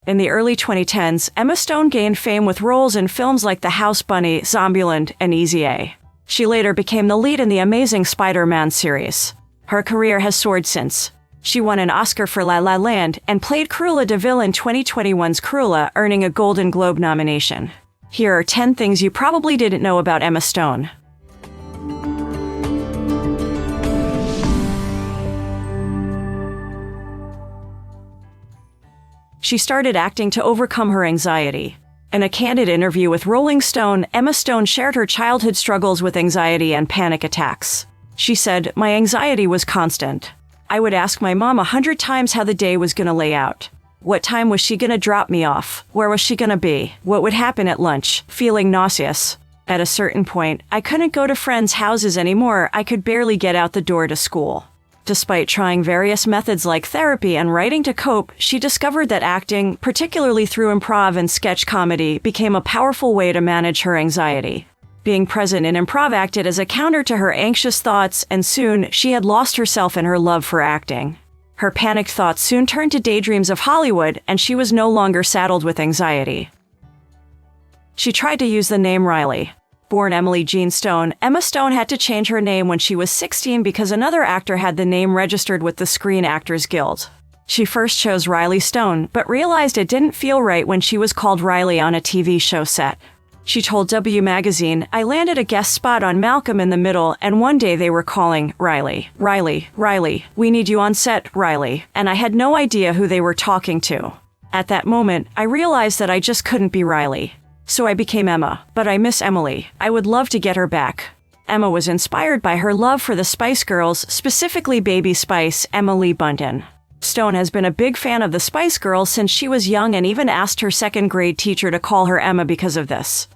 In the early 2010s, Emma Stone gained fame with roles in films like The House Bunny, Zombieland, and Easy A. She later became the lead in the Amazing Spider-Man series. Her career has soared since. She won an Oscar for La La Land and played Cruella de Vil in 2021's Cruella, earning a Golden Globe nomination. Here are 10 things you probably didn't know about Emma Stone. She started acting to overcome her anxiety. In a candid interview with Rolling Stone, Emma Stone shared her childhood struggles with anxiety and panic attacks. She said, "My anxiety was constant. I would ask my mom 100 times how the day was going to lay out. What time was she going to drop me off? Where was she going to be? What would happen at lunch? Feeling nauseous. At a certain point, I couldn't go to friends' houses anymore. I could barely get out the door to school." Despite trying various methods like therapy and writing to cope, she discovered that acting, particularly through improv and sketch comedy, became a powerful way to manage her anxiety. Being present in improv acted as a counter to her anxious thoughts, and soon she had lost herself in her love for acting. Her panicked thoughts soon turned to daydreams of Hollywood, and she was no longer saddled with anxiety. She tried to use the name Riley. Born Emily Jean Stone, Emma Stone had to change her name when she was 16 because another actor had the name registered with the Screen Actors Guild. She first chose Riley Stone, but realized it didn't feel right when she was called Riley on a TV show set. She told W Magazine, "I landed a guest spot on Malcolm in the Middle, and one day they were calling, 'Riley, Riley, Riley, we need you on set, Riley,' and I had no idea who they were talking to. At that moment, I realized that I just couldn't be Riley. So I became Emma, but I miss Emily. I would love to get her back." Emma was inspired by her love for the Spice Girls, specifically Baby Spice, Emily Bunton. Stone has been a big fan of the Spice Girls since she was young and even asked her second-grade teacher to call her Emma because of this.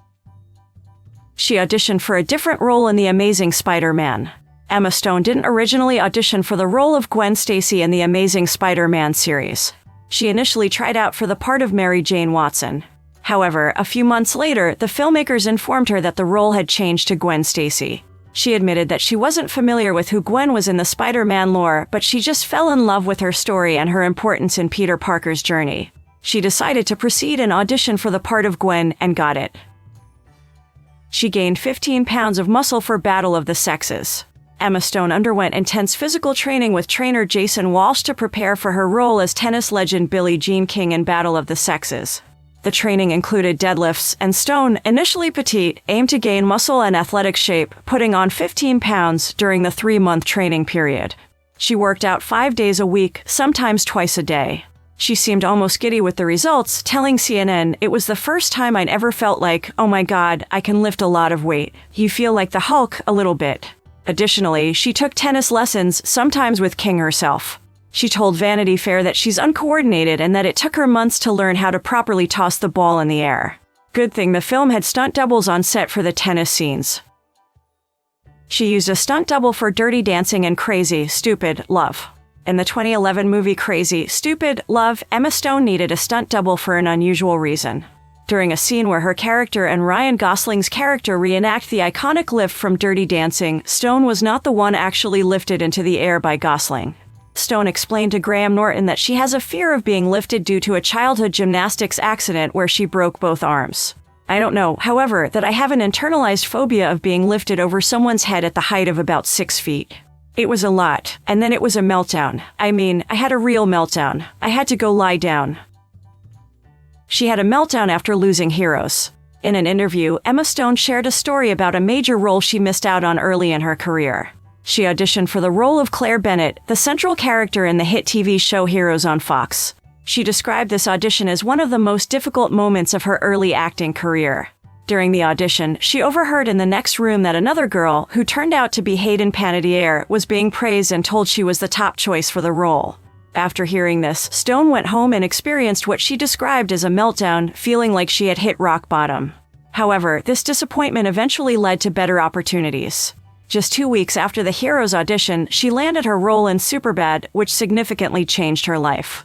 She auditioned for a different role in The Amazing Spider-Man. Emma Stone didn't originally audition for the role of Gwen Stacy in the Amazing Spider-Man series. She initially tried out for the part of Mary Jane Watson. However, a few months later, the filmmakers informed her that the role had changed to Gwen Stacy. She admitted that she wasn't familiar with who Gwen was in the Spider-Man lore, but she just fell in love with her story and her importance in Peter Parker's journey. She decided to proceed and audition for the part of Gwen and got it. She gained 15 pounds of muscle for Battle of the Sexes. Emma Stone underwent intense physical training with trainer Jason Walsh to prepare for her role as tennis legend Billie Jean King in Battle of the Sexes. The training included deadlifts, and Stone, initially petite, aimed to gain muscle and athletic shape, putting on 15 pounds during the 3-month training period. She worked out 5 days a week, sometimes twice a day. She seemed almost giddy with the results, telling CNN, "It was the first time I'd ever felt like, oh my God, I can lift a lot of weight. You feel like the Hulk a little bit." Additionally, she took tennis lessons, sometimes with King herself. She told Vanity Fair that she's uncoordinated and that it took her months to learn how to properly toss the ball in the air. Good thing the film had stunt doubles on set for the tennis scenes. She used a stunt double for Dirty Dancing and Crazy, Stupid, Love. In the 2011 movie Crazy, Stupid, Love, Emma Stone needed a stunt double for an unusual reason. During a scene where her character and Ryan Gosling's character reenact the iconic lift from Dirty Dancing, Stone was not the one actually lifted into the air by Gosling. Stone explained to Graham Norton that she has a fear of being lifted due to a childhood gymnastics accident where she broke both arms. "I don't know, however, that I have an internalized phobia of being lifted over someone's head at the height of about 6 feet. It was a lot, and then it was a meltdown. I mean, I had a real meltdown. I had to go lie down." She had a meltdown after losing heroes. In an interview, Emma Stone shared a story about a major role she missed out on early in her career. She auditioned for the role of Claire Bennett, the central character in the hit TV show Heroes on Fox. She described this audition as one of the most difficult moments of her early acting career. During the audition, she overheard in the next room that another girl, who turned out to be Hayden Panettiere, was being praised and told she was the top choice for the role. After hearing this, Stone went home and experienced what she described as a meltdown, feeling like she had hit rock bottom. However, this disappointment eventually led to better opportunities. Just 2 weeks after the Heroes audition, she landed her role in Superbad, which significantly changed her life.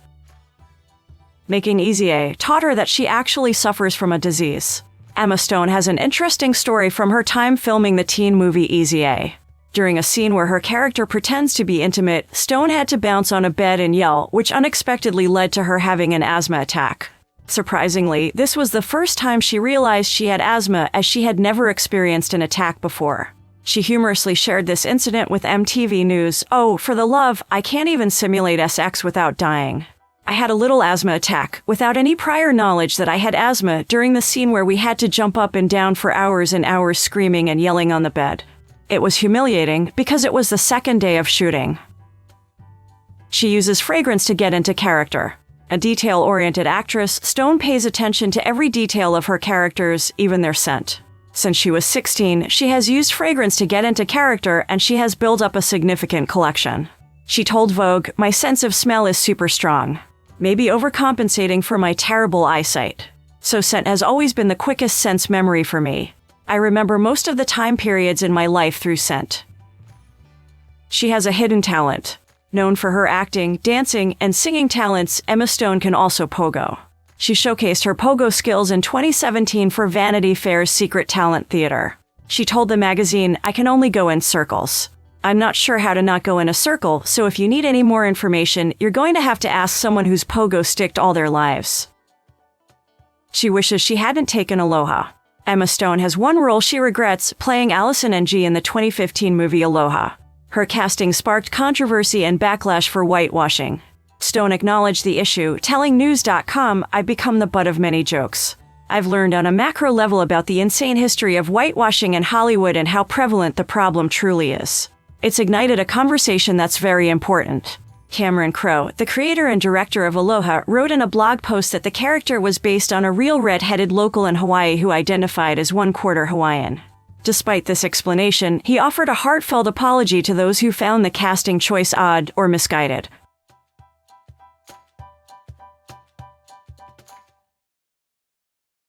Making Easy A taught her that she actually suffers from a disease. Emma Stone has an interesting story from her time filming the teen movie Easy A. During a scene where her character pretends to be intimate, Stone had to bounce on a bed and yell, which unexpectedly led to her having an asthma attack. Surprisingly, this was the first time she realized she had asthma, as she had never experienced an attack before. She humorously shared this incident with MTV News. "Oh, for the love, I can't even simulate sex without dying. I had a little asthma attack, without any prior knowledge that I had asthma, during the scene where we had to jump up and down for hours and hours screaming and yelling on the bed. It was humiliating because it was the second day of shooting." She uses fragrance to get into character. A detail-oriented actress, Stone pays attention to every detail of her characters, even their scent. Since she was 16, she has used fragrance to get into character, and she has built up a significant collection. She told Vogue, "My sense of smell is super strong. Maybe overcompensating for my terrible eyesight. So scent has always been the quickest sense memory for me. I remember most of the time periods in my life through scent." She has a hidden talent. Known for her acting, dancing, and singing talents, Emma Stone can also pogo. She showcased her pogo skills in 2017 for Vanity Fair's Secret Talent Theater. She told the magazine, "I can only go in circles. I'm not sure how to not go in a circle, so if you need any more information, you're going to have to ask someone who's pogo-sticked all their lives." She wishes she hadn't taken Aloha. Emma Stone has one role she regrets, playing Allison Ng in the 2015 movie Aloha. Her casting sparked controversy and backlash for whitewashing. Stone acknowledged the issue, telling News.com, "I've become the butt of many jokes. I've learned on a macro level about the insane history of whitewashing in Hollywood and how prevalent the problem truly is. It's ignited a conversation that's very important." Cameron Crowe, the creator and director of Aloha, wrote in a blog post that the character was based on a real red-headed local in Hawaii who identified as one-quarter Hawaiian. Despite this explanation, he offered a heartfelt apology to those who found the casting choice odd or misguided.